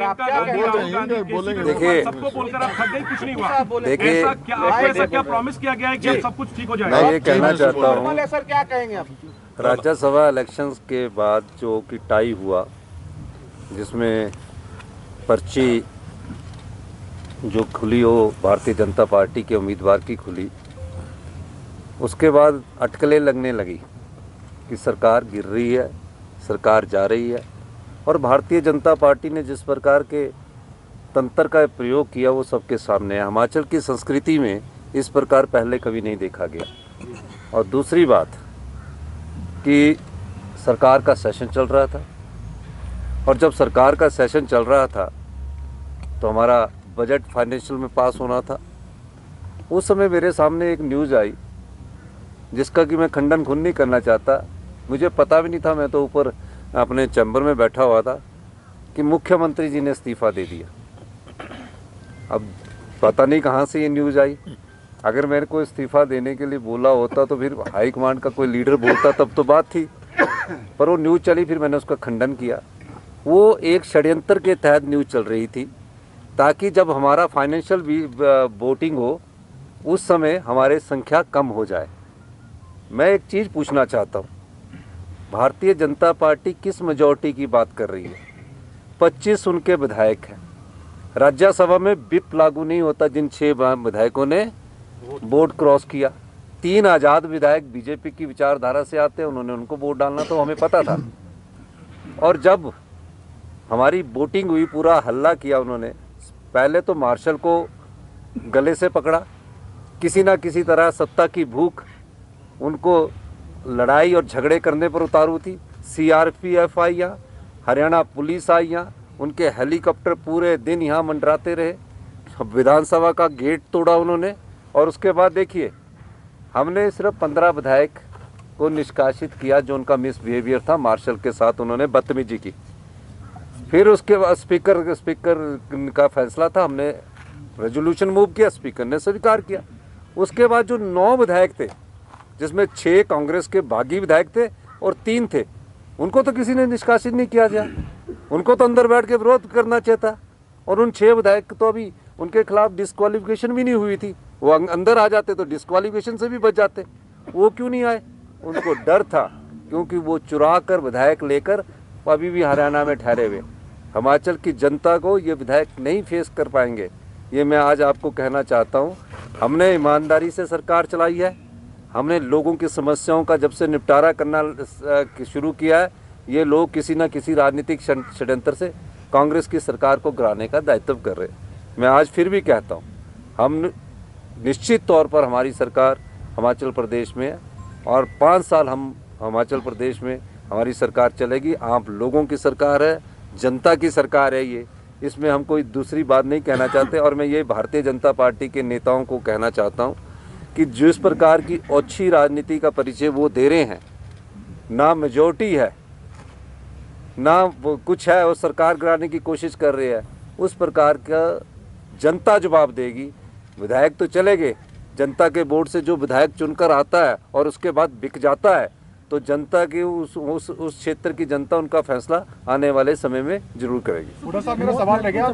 देखिए, सबको बोलकर आप थक गए, कुछ नहीं हुआ। देखिए, ऐसा क्या प्रॉमिस किया गया है कि अब सब कुछ ठीक हो जाएगा? मैं ये कहना चाहता हूँ, सर क्या कहेंगे आप? राज्यसभा इलेक्शंस के बाद जो कि टाई हुआ, जिसमें पर्ची जो खुली हो भारतीय जनता पार्टी के उम्मीदवार की खुली, उसके बाद अटकलें लगने लगी कि सरकार गिर रही है, सरकार जा रही है। और भारतीय जनता पार्टी ने जिस प्रकार के तंत्र का प्रयोग किया वो सबके सामने है। हिमाचल की संस्कृति में इस प्रकार पहले कभी नहीं देखा गया। और दूसरी बात कि सरकार का सेशन चल रहा था, और जब सरकार का सेशन चल रहा था तो हमारा बजट फाइनेंशियल में पास होना था। उस समय मेरे सामने एक न्यूज़ आई जिसका कि मैं खंडन खुद नहीं करना चाहता, मुझे पता भी नहीं था, मैं तो ऊपर अपने चैम्बर में बैठा हुआ था, कि मुख्यमंत्री जी ने इस्तीफ़ा दे दिया। अब पता नहीं कहाँ से ये न्यूज़ आई। अगर मेरे को इस्तीफ़ा देने के लिए बोला होता तो फिर हाई कमांड का कोई लीडर बोलता तब तो बात थी, पर वो न्यूज़ चली, फिर मैंने उसका खंडन किया। वो एक षड्यंत्र के तहत न्यूज़ चल रही थी ताकि जब हमारा फाइनेंशियल वोटिंग हो उस समय हमारे संख्या कम हो जाए। मैं एक चीज़ पूछना चाहता हूँ, भारतीय जनता पार्टी किस मेजॉरिटी की बात कर रही है? 25 उनके विधायक हैं। राज्यसभा में विप लागू नहीं होता जिन 6 विधायकों ने वोट क्रॉस किया। 3 आज़ाद विधायक बीजेपी की विचारधारा से आते हैं, उन्होंने उनको वोट डालना तो हमें पता था। और जब हमारी वोटिंग हुई, पूरा हल्ला किया उन्होंने। पहले तो मार्शल को गले से पकड़ा, किसी ना किसी तरह सत्ता की भूख उनको लड़ाई और झगड़े करने पर उतारू थी। CRPF आई यहाँ, हरियाणा पुलिस आई यहाँ, उनके हेलीकॉप्टर पूरे दिन यहाँ मंडराते रहे। विधानसभा का गेट तोड़ा उन्होंने। और उसके बाद देखिए, हमने सिर्फ 15 विधायक को निष्कासित किया जो उनका मिसबिहेवियर था, मार्शल के साथ उन्होंने बदतमीजी की। फिर उसके बाद स्पीकर का फैसला था, हमने रेजोल्यूशन मूव किया, स्पीकर ने स्वीकार किया। उसके बाद जो 9 विधायक थे, जिसमें 6 कांग्रेस के बागी विधायक थे और 3 थे, उनको तो किसी ने निष्कासित नहीं किया गया। उनको तो अंदर बैठ के विरोध करना चाहिए था। और उन 6 विधायक तो अभी उनके खिलाफ डिस्क्वालिफिकेशन भी नहीं हुई थी, वो अंदर आ जाते तो डिस्क्वालिफिकेशन से भी बच जाते। वो क्यों नहीं आए? उनको डर था, क्योंकि वो चुरा कर विधायक लेकर अभी भी हरियाणा में ठहरे हुए। हिमाचल की जनता को ये विधायक नहीं फेस कर पाएंगे, ये मैं आज आपको कहना चाहता हूँ। हमने ईमानदारी से सरकार चलाई है, हमने लोगों की समस्याओं का जब से निपटारा करना शुरू किया है, ये लोग किसी न किसी राजनीतिक षड्यंत्र से कांग्रेस की सरकार को गिराने का दायित्व कर रहे हैं। मैं आज फिर भी कहता हूँ, हम निश्चित तौर पर हमारी सरकार हिमाचल प्रदेश में है और 5 साल हम हिमाचल प्रदेश में हमारी सरकार चलेगी। आप लोगों की सरकार है, जनता की सरकार है ये, इसमें हम कोई दूसरी बात नहीं कहना चाहते। और मैं ये भारतीय जनता पार्टी के नेताओं को कहना चाहता हूँ कि जिस प्रकार की अच्छी राजनीति का परिचय वो दे रहे हैं, ना मेजॉरिटी है ना वो कुछ है, वो सरकार गिराने की कोशिश कर रहे हैं, उस प्रकार का जनता जवाब देगी। विधायक तो चले गए, जनता के वोट से जो विधायक चुनकर आता है और उसके बाद बिक जाता है, तो जनता की उस क्षेत्र की जनता उनका फैसला आने वाले समय में जरूर करेगी। मेरा सवाल रह गया।